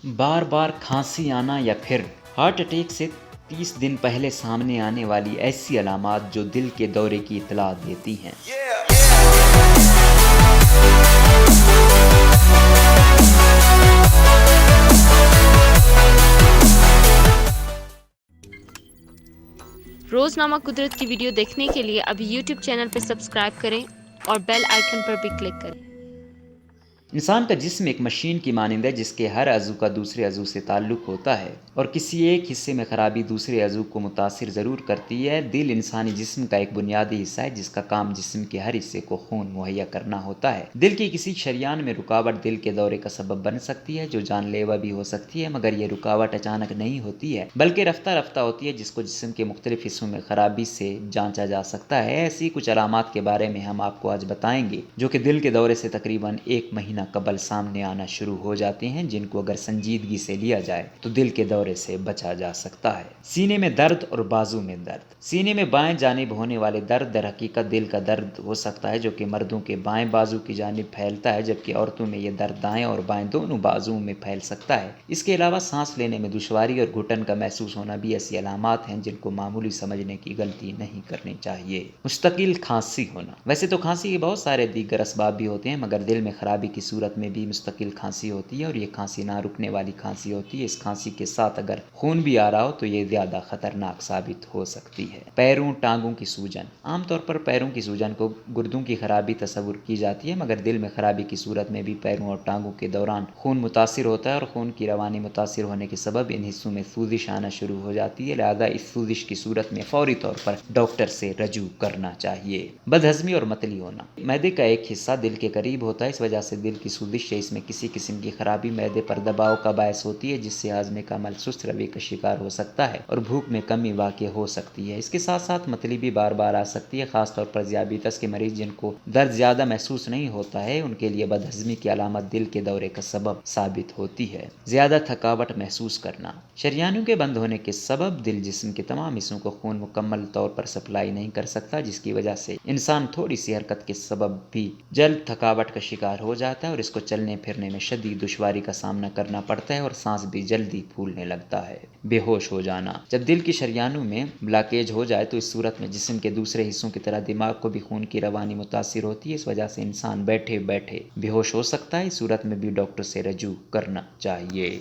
بار بار کھانسی آنا یا پھر ہارٹ اٹیک سے 30 دن پہلے سامنے آنے والی ایسی علامات جو دل کے دورے کی اطلاع دیتی ہیں۔ روزنامہ قدرت کی ویڈیو دیکھنے کے لیے ابھی یوٹیوب چینل پر سبسکرائب کریں اور بیل آئیکن پر بھی کلک کریں۔ انسان کا جسم ایک مشین کی مانند ہے جس کے ہر عضو کا دوسرے عضو سے تعلق ہوتا ہے اور کسی ایک حصے میں خرابی دوسرے عضو کو متاثر ضرور کرتی ہے۔ دل انسانی جسم کا ایک بنیادی حصہ ہے جس کا کام جسم کے ہر حصے کو خون مہیا کرنا ہوتا ہے۔ دل کی کسی شریان میں رکاوٹ دل کے دورے کا سبب بن سکتی ہے جو جان لیوا بھی ہو سکتی ہے، مگر یہ رکاوٹ اچانک نہیں ہوتی ہے بلکہ رفتہ رفتہ ہوتی ہے جس کو جسم کے مختلف حصوں میں خرابی سے جانچا جا سکتا ہے۔ ایسی کچھ علامات کے بارے میں ہم آپ کو آج بتائیں گے جو کہ دل کے دورے سے تقریباً 1 مہینہ قبل سامنے آنا شروع ہو جاتے ہیں، جن کو اگر سنجیدگی سے لیا جائے تو دل کے دورے سے بچا جا سکتا ہے۔ سینے میں درد اور بازو میں درد۔ سینے میں بائیں جانب ہونے والے درد در حقیقت دل کا درد ہو سکتا ہے جو کہ مردوں کے بائیں بازو کی جانب پھیلتا ہے، جبکہ عورتوں میں یہ درد دائیں اور بائیں دونوں بازوؤں میں پھیل سکتا ہے۔ اس کے علاوہ سانس لینے میں دشواری اور گھٹن کا محسوس ہونا بھی ایسی علامات ہیں جن کو معمولی سمجھنے کی غلطی نہیں کرنی چاہیے۔ مستقل کھانسی ہونا۔ ویسے تو کھانسی کے بہت سارے دیگر اسباب بھی ہوتے ہیں، مگر دل میں خرابی کی صورت میں بھی مستقل کھانسی ہوتی ہے اور یہ کھانسی نہ رکنے والی کھانسی ہوتی ہے۔ اس کھانسی کے ساتھ اگر خون بھی آ رہا ہو تو یہ زیادہ خطرناک ثابت ہو سکتی ہے۔ پیروں ٹانگوں کی سوجن۔ عام طور پر پیروں کی سوجن کو گردوں کی خرابی تصور کی جاتی ہے، مگر دل میں خرابی کی صورت میں بھی پیروں اور ٹانگوں کے دوران خون متاثر ہوتا ہے اور خون کی روانی متاثر ہونے کے سبب ان حصوں میں سوزش آنا شروع ہو جاتی ہے، لہذا اس سوزش کی صورت میں فوری طور پر ڈاکٹر سے رجوع کرنا چاہیے۔ بدہضمی اور متلی ہونا۔ معدے کا ایک حصہ دل کے قریب ہوتا ہے، اس وجہ سے دل کی سوزش یا اس میں کسی قسم کی خرابی معدے پر دباؤ کا باعث ہوتی ہے، جس سے ہاضمے کا عمل سست روی کا شکار ہو سکتا ہے اور بھوک میں کمی واقع ہو سکتی ہے۔ اس کے ساتھ ساتھ متلی بھی بار بار آ سکتی ہے، خاص طور پر ذیابیطس کے مریض جن کو درد زیادہ محسوس نہیں ہوتا ہے، ان کے لیے بدہضمی کی علامت دل کے دورے کا سبب ثابت ہوتی ہے۔ زیادہ تھکاوٹ محسوس کرنا۔ شریانوں کے بند ہونے کے سبب دل جسم کے تمام حصوں کو خون مکمل طور پر سپلائی نہیں کر سکتا، جس کی وجہ سے انسان تھوڑی سی حرکت کے سبب بھی جلد تھکاوٹ کا شکار ہو جاتا ہے اور اس کو چلنے پھرنے میں شدید دشواری کا سامنا کرنا پڑتا ہے اور سانس بھی جلدی پھولنے لگتا ہے۔ بے ہوش ہو جانا۔ جب دل کی شریانوں میں بلاکیج ہو جائے تو اس صورت میں جسم کے دوسرے حصوں کی طرح دماغ کو بھی خون کی روانی متاثر ہوتی ہے، اس وجہ سے انسان بیٹھے بیٹھے بے ہوش ہو سکتا ہے۔ اس صورت میں بھی ڈاکٹر سے رجوع کرنا چاہیے۔